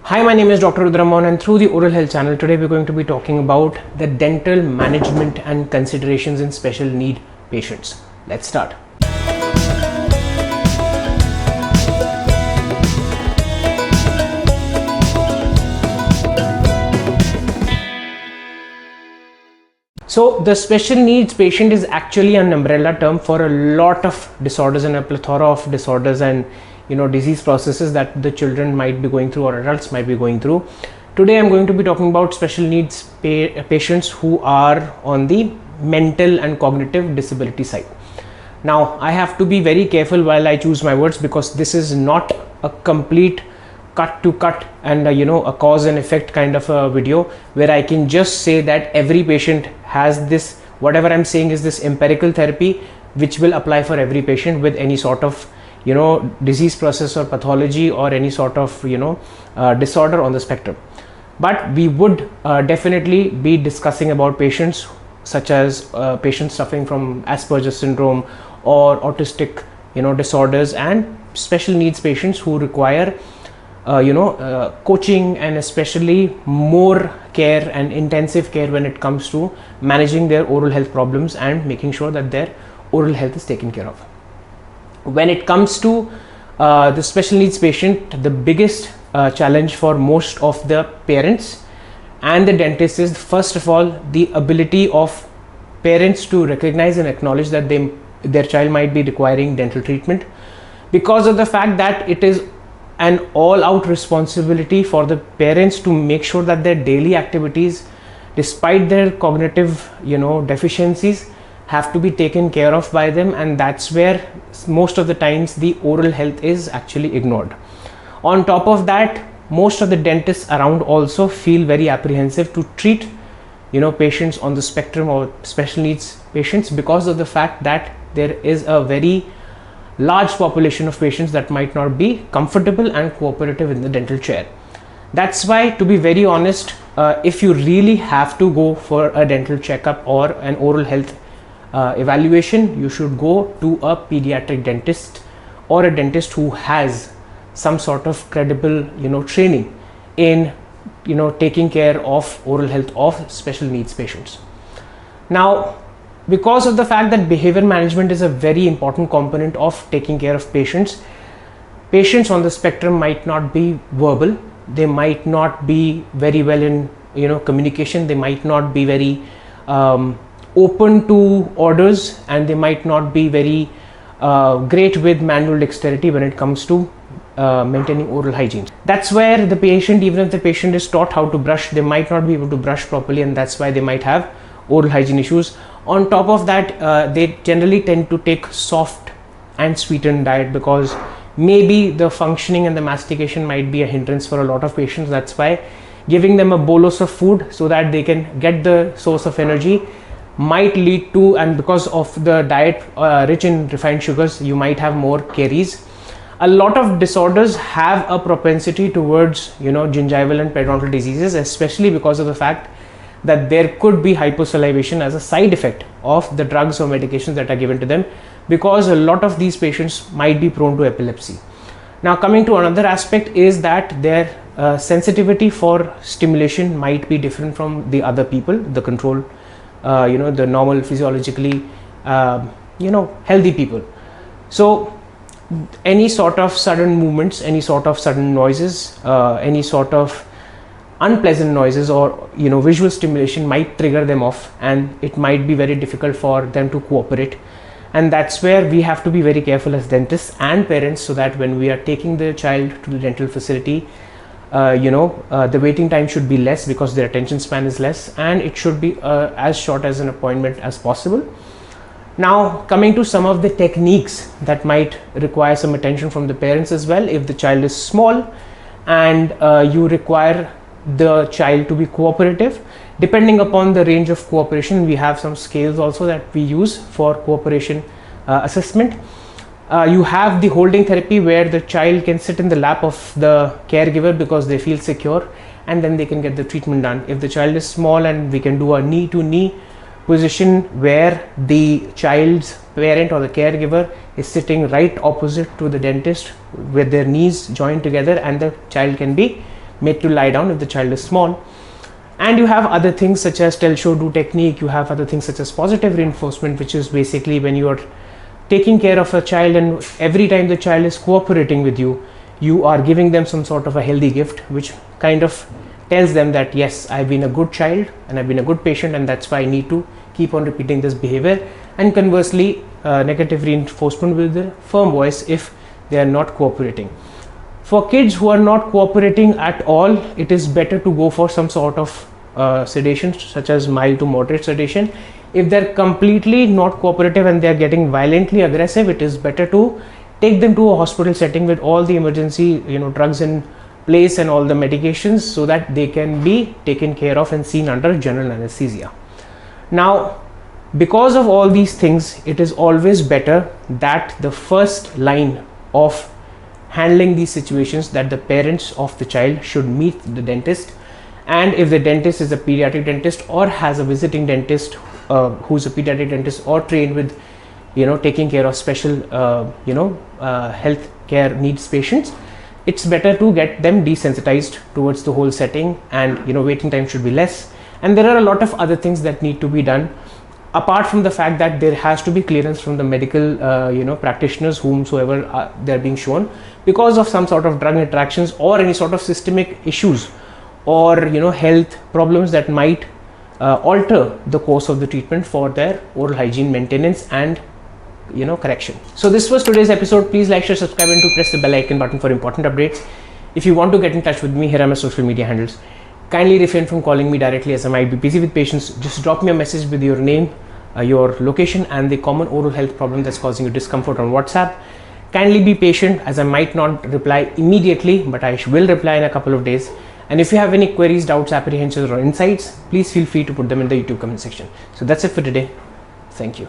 Hi, my name is Dr. Rudra Mohan, and through the Oral Health channel, today we're going to be talking about the dental management and considerations in special need patients. Let's start. So the special needs patient is actually an umbrella term for a lot of disorders and a plethora of disorders and disease processes that the children might be going through or adults might be going through. Today I'm going to be talking about special needs patients who are on the mental and cognitive disability side. Now I have to be very careful while I choose my words, because this is not a complete cut to cut and a cause and effect kind of a video where I can just say that every patient has this. Whatever I'm saying is this empirical therapy which will apply for every patient with any sort of disease process or pathology or any sort of disorder on the spectrum. But we would definitely be discussing about patients such as patients suffering from Asperger's syndrome or autistic disorders, and special needs patients who require coaching and especially more care and intensive care when it comes to managing their oral health problems and making sure that their oral health is taken care of. When it comes to the special needs patient, the biggest challenge for most of the parents and the dentist is, first of all, the ability of parents to recognize and acknowledge that their child might be requiring dental treatment, because of the fact that it is an all-out responsibility for the parents to make sure that their daily activities, despite their cognitive deficiencies, have to be taken care of by them, and that's where most of the times the oral health is actually ignored. On top of that, most of the dentists around also feel very apprehensive to treat patients on the spectrum or special needs patients, because of the fact that there is a very large population of patients that might not be comfortable and cooperative in the dental chair. That's why, to be very honest, if you really have to go for a dental checkup or an oral health evaluation, you should go to a pediatric dentist or a dentist who has some sort of credible training in taking care of oral health of special needs patients. Now, because of the fact that behavior management is a very important component of taking care of patients on the spectrum might not be verbal, they might not be very well in communication, they might not be very open to orders, and they might not be very great with manual dexterity when it comes to maintaining oral hygiene. That's where the patient, even if the patient is taught how to brush, they might not be able to brush properly, and that's why they might have oral hygiene issues. On top of that, they generally tend to take soft and sweetened diet, because maybe the functioning and the mastication might be a hindrance for a lot of patients. That's why giving them a bolus of food so that they can get the source of energy might lead to, and because of the diet rich in refined sugars, you might have more caries. A lot of disorders have a propensity towards gingival and periodontal diseases, especially because of the fact that there could be hyposalivation as a side effect of the drugs or medications that are given to them, because a lot of these patients might be prone to epilepsy. Now, coming to another aspect is that their sensitivity for stimulation might be different from the other people, the control, the normal physiologically healthy people. So any sort of sudden movements, any sort of sudden noises, any sort of unpleasant noises or visual stimulation might trigger them off, and it might be very difficult for them to cooperate. And that's where we have to be very careful as dentists and parents, so that when we are taking the child to the dental facility, the waiting time should be less, because their attention span is less, and it should be as short as an appointment as possible. Now, coming to some of the techniques that might require some attention from the parents as well. If the child is small and you require the child to be cooperative, depending upon the range of cooperation, we have some scales also that we use for cooperation assessment. You have the holding therapy, where the child can sit in the lap of the caregiver because they feel secure, and then they can get the treatment done. If the child is small, and we can do a knee to knee position where the child's parent or the caregiver is sitting right opposite to the dentist with their knees joined together, and the child can be made to lie down if the child is small. And you have other things such as tell, show, do technique. You have other things such as positive reinforcement, which is basically when you are taking care of a child and every time the child is cooperating with you, you are giving them some sort of a healthy gift, which kind of tells them that yes, I've been a good child and I've been a good patient, and that's why I need to keep on repeating this behavior. And conversely, negative reinforcement with a firm voice if they are not cooperating. For kids who are not cooperating at all, it is better to go for some sort of sedation, such as mild to moderate sedation. If they're completely not cooperative and they're getting violently aggressive, it is better to take them to a hospital setting with all the emergency drugs in place and all the medications, so that they can be taken care of and seen under general anesthesia. Now, because of all these things, it is always better that the first line of handling these situations, that the parents of the child should meet the dentist, and if the dentist is a pediatric dentist or has a visiting dentist who's a pediatric dentist or trained with taking care of special health care needs patients, it's better to get them desensitized towards the whole setting, and waiting time should be less. And there are a lot of other things that need to be done, apart from the fact that there has to be clearance from the medical practitioners whomsoever they're being shown, because of some sort of drug interactions or any sort of systemic issues or health problems that might alter the course of the treatment for their oral hygiene maintenance and correction. So this was today's episode. Please like, share, subscribe, and to press the bell icon button for important updates. If you want to get in touch with me, here are my social media handles. Kindly refrain from calling me directly, as I might be busy with patients. Just drop me a message with your name, your location, and the common oral health problem that's causing you discomfort on WhatsApp. Kindly be patient, as I might not reply immediately, but I will reply in a couple of days. And if you have any queries, doubts, apprehensions, or insights, please feel free to put them in the YouTube comment section. So that's it for today. Thank you.